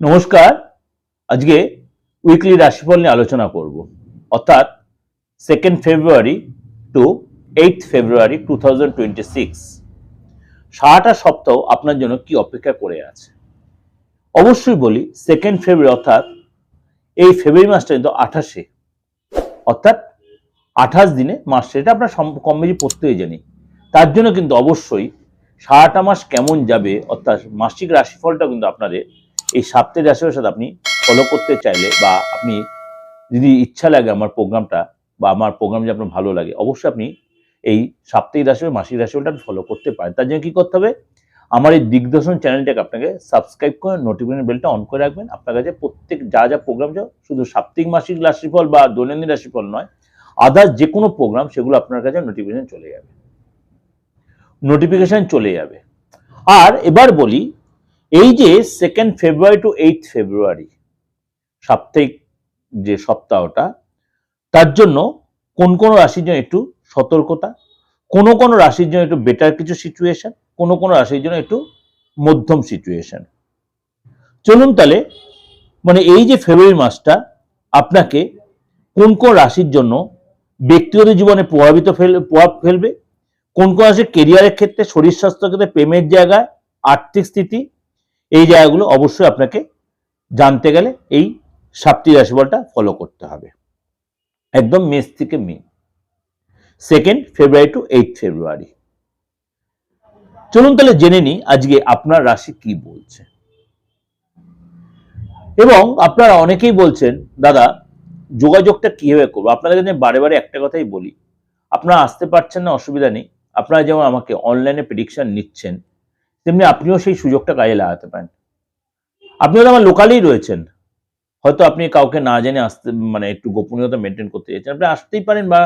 নমস্কার। আজকে উইকলি রাশিফল নিয়ে আলোচনা করব, অর্থাৎ 2nd ফেব্রুয়ারি টু 8th ফেব্রুয়ারি 2026 সারাটা সপ্তাহ আপনার জন্য কি অপেক্ষা করে আছে। অবশ্যই বলি 2nd ফেব্রুয়ারি অর্থাৎ এই ফেব্রুয়ারি মাসটা কিন্তু 28 অর্থাৎ 28 দিনে মাস, এটা আপনার কম বেশি প্রত্যেকেই জানি। তার জন্য কিন্তু অবশ্যই সারাটা মাস কেমন যাবে অর্থাৎ মাসিক রাশিফলটা কিন্তু আপনাদের এই সাপ্তাহিক রাশিফলের সাথে আপনি ফলো করতে চাইলে বা আপনি যদি ইচ্ছা লাগে আমার প্রোগ্রামটা বা আমার প্রোগ্রাম যদি আপনার ভালো লাগে, অবশ্যই আপনি এই সাপ্তাহিক রাশিফল মাসিক রাশিফলটা ফলো করতে পারেন। তার জন্য কি করতে হবে, আমার এই দিগদর্শন চ্যানেলটাকে আপনাকে সাবস্ক্রাইব করে নোটিফিকেশন বেলটা অন করে রাখবেন। আপনার কাছে প্রত্যেক যা প্রোগ্রাম শুধু সাপ্তাহিক মাসিক রাশিফল বা দৈনন্দিন রাশিফল নয়, আদার্স যে কোনো প্রোগ্রাম সেগুলো আপনার কাছে নোটিফিকেশন চলে যাবে। আর এবার বলি, এই যে 2nd ফেব্রুয়ারি টু 8th ফেব্রুয়ারি সাপ্তাহিক যে সপ্তাহটা, তার জন্য কোন কোন রাশির জন্য একটু সতর্কতা, কোন রাশির জন্য একটু বেটার কিছু সিচুয়েশন, কোন রাশির জন্য একটু মধ্যম সিচুয়েশন। চলুন তাহলে, এই যে ফেব্রুয়ারি মাসটা আপনাকে কোন কোন রাশির জন্য ব্যক্তিগত জীবনে প্রভাব ফেলবে, কোন রাশি কেরিয়ারের ক্ষেত্রে, শরীর স্বাস্থ্যের ক্ষেত্রে, প্রেমের জায়গায়, আর্থিক স্থিতি, এই জায়গাগুলো অবশ্যই আপনাকে জানতে গেলে এই সাপ্তাহিক রাশিফলটা ফলো করতে হবে। একদম মেষ থেকে মীন, 2nd ফেব্রুয়ারি টু 8th ফেব্রুয়ারি। চলুন তাহলে জেনে নিই আজকে আপনার রাশি কি বলছে। এবং আপনারা অনেকেই বলছেন, দাদা যোগাযোগটা কিভাবে করবো। আপনাদের কাছে বারে বারে একটা কথাই বলি, আপনারা আসতে পারছেন না, অসুবিধা নেই। আপনারা যেমন আমাকে অনলাইনে প্রেডিকশন নিচ্ছেন, তেমনি আপনিও সেই সুযোগটা কাজে লাগাতে পারেন। আপনি হয়তো আমার লোকালেই রয়েছেন, হয়তো আপনি কাউকে না জেনে আসতে একটু গোপনীয়তা মেনটেন করতে চাইছেন, আপনি আসতেই পারেন, বা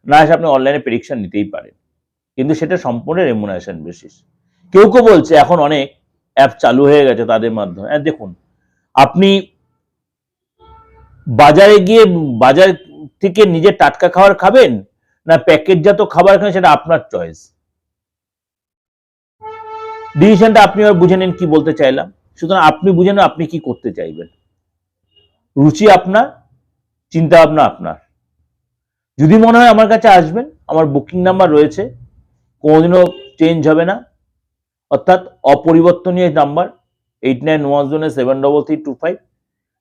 না এসে আপনি অনলাইনে প্রেডিকশন নিতেই পারেন, কিন্তু সেটা সম্পূর্ণ রেমুনারেশন বেসিস। কেউ বলছে এখন অনেক অ্যাপ চালু হয়ে গেছে তাদের মাধ্যমে। দেখুন, আপনি বাজারে গিয়ে বাজার থেকে নিজে টাটকা খাবার খাবেন না প্যাকেটজাত খাবার খাবেন, সেটা আপনার চয়েস। ডিসিশনটা আপনি বুঝে নিন কি বলতে চাইলাম। সুতরাং আপনি বুঝে নেন আপনি কি করতে চাইবেন। রুচি আপনার, চিন্তা ভাবনা আপনার। যদি মনে হয় আমার কাছে আসবেন, আমার বুকিং নাম্বার রয়েছে, কোনোদিনও চেঞ্জ হবে না, অর্থাৎ অপরিবর্তনীয় নাম্বার 8910733259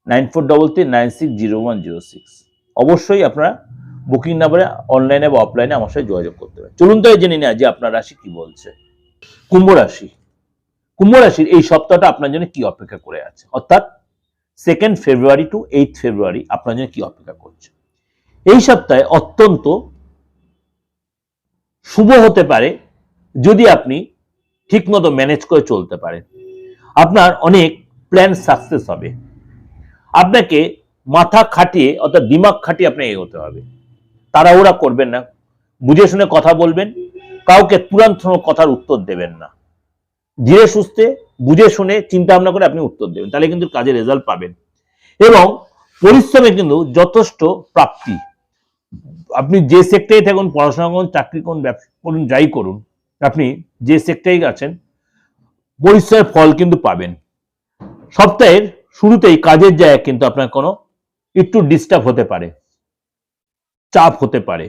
9433960106। অবশ্যই আপনারা বুকিং নাম্বারে অনলাইনে বা অফলাইনে আমার সাথে যোগাযোগ করতে পারেন। চলুন তো জেনে নিই যে আপনার রাশি কি বলছে। কুম্ভ রাশি। কুম্ভ রাশির এই সপ্তাহটা আপনার জন্য কি অপেক্ষা করে আছে, অর্থাৎ 2nd ফেব্রুয়ারি টু 8th ফেব্রুয়ারি আপনার জন্য কি অপেক্ষা করছে। এই সপ্তাহে অত্যন্ত শুভ হতে পারে যদি আপনি ঠিকমতো ম্যানেজ করে চলতে পারেন। আপনার অনেক প্ল্যান সাকসেস হবে। আপনাকে মাথা খাটিয়ে অর্থাৎ দিমাগ খাটিয়ে আপনাকে এগোতে হবে। তাড়াহুড়া করবেন না, বুঝে শুনে কথা বলবেন, কাউকে তুরন্ত কথার উত্তর দেবেন না। ধীরে সুস্থে বুঝে শুনে চিন্তা ভাবনা করে আপনি উত্তর দেবেন, তাহলে কিন্তু কাজের রেজাল্ট পাবেন। এবং পরিশ্রমে কিন্তু যথেষ্ট প্রাপ্তি। আপনি যে সেক্টরে থাকুন, পড়াশোনা করুন, চাকরি করুন, ব্যবসা করুন, যাই করুন, আপনি যে সেক্টরেই আছেন পরিশ্রমের ফল কিন্তু পাবেন। সপ্তাহের শুরুতেই কাজের জায়গায় কিন্তু আপনার কোনো একটু ডিস্টার্ব হতে পারে, চাপ হতে পারে,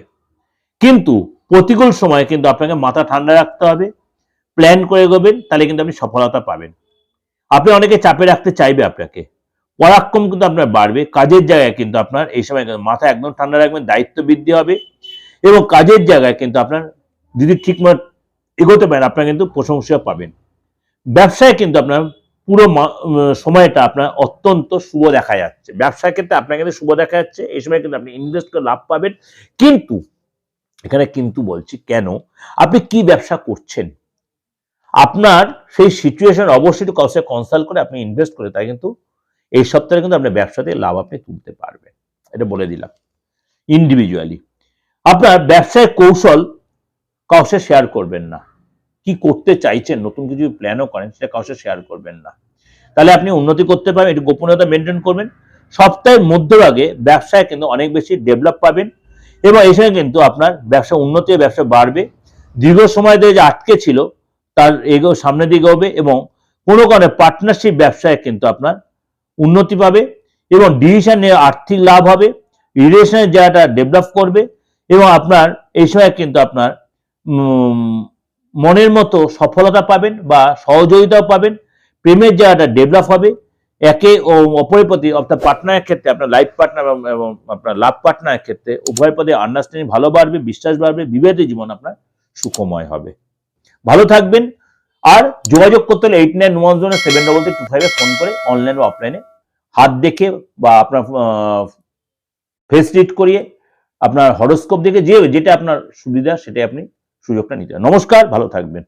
কিন্তু প্রতিকূল সময়ে কিন্তু আপনাকে মাথা ঠান্ডা রাখতে হবে, প্ল্যান করে এগোবেন, তাহলে কিন্তু আপনি সফলতা পাবেন। আপনি অনেকে চাপে রাখতে চাইবে আপনাকে, পরাক্রম কিন্তু আপনার বাড়বে। কাজের জায়গায় কিন্তু আপনার এই সময় মাথা একদম ঠান্ডা রাখবেন, দায়িত্ব বৃদ্ধি হবে, এবং কাজের জায়গায় কিন্তু আপনার যদি ঠিকমতো এগোতে পারেন আপনার কিন্তু প্রশংসা পাবেন। ব্যবসায় কিন্তু আপনার পুরো সময়টা আপনার অত্যন্ত শুভ দেখা যাচ্ছে। ব্যবসার ক্ষেত্রে আপনার কিন্তু শুভ দেখা যাচ্ছে। এই সময় কিন্তু আপনি ইনভেস্ট করে লাভ পাবেন। কিন্তু এখানে কিন্তু বলছি, কেন, আপনি কি ব্যবসা করছেন, আপনার সেই সিচুয়েশন অবশ্যই একটু কাউকে কনসাল্ট করে আপনি ইনভেস্ট করে, তাই কিন্তু এই সপ্তাহে কিন্তু আপনার ব্যবসাতে লাভ আপনি তুলতে পারবেন। এটা বলে দিলাম। ইন্ডিভিজুয়ালি আপনার ব্যবসায় কৌশল কাউকে শেয়ার করবেন না। কি করতে চাইছেন, নতুন কিছু প্ল্যানও করেন, সেটা কাউকে শেয়ার করবেন না, তাহলে আপনি উন্নতি করতে পারবেন। একটু গোপনীয়তা মেনটেন করবেন। সপ্তাহের মধ্যভাগে ব্যবসায় কিন্তু অনেক বেশি ডেভেলপ পাবেন, এবং এই সময় কিন্তু আপনার ব্যবসা উন্নতি, ব্যবসা বাড়বে। দীর্ঘ সময় ধরে যে আটকে ছিল তার সামনের দিকে হবে, এবং কোনো পার্টনারশিপ ব্যবসায় কিন্তু আপনার উন্নতি পাবে এবং ডিসিশন নিয়ে আর্থিক লাভ হবে, রিলেশনের জায়গাটা ডেভেলপ করবে এবং আপনার এই সময় কিন্তু আপনার মনের মতো সফলতা পাবেন বা সহযোগিতাও পাবেন, প্রেমের জায়গাটা ডেভেলপ হবে, একে অপরের প্রতি অর্থাৎ পার্টনারের ক্ষেত্রে আপনার লাইফ পার্টনার এবং আপনার লাভ পার্টনারের ক্ষেত্রে উভয়ের প্রতি আন্ডারস্ট্যান্ডিং ভালো বাড়বে, বিশ্বাস বাড়বে, বিবাহিত জীবন আপনার সুখময় হবে। ভালো থাকবেন। আর যোগাযোগ করতে হলে 8911723325 ফোন করে অনলাইন বা অফলাইনে হাত দেখে বা আপনার ফেস রিড করিয়ে আপনার হরোস্কোপ দেখে যেটা আপনার সুবিধা সেটাই আপনি সুযোগটা নিতে হবে। নমস্কার, ভালো থাকবেন।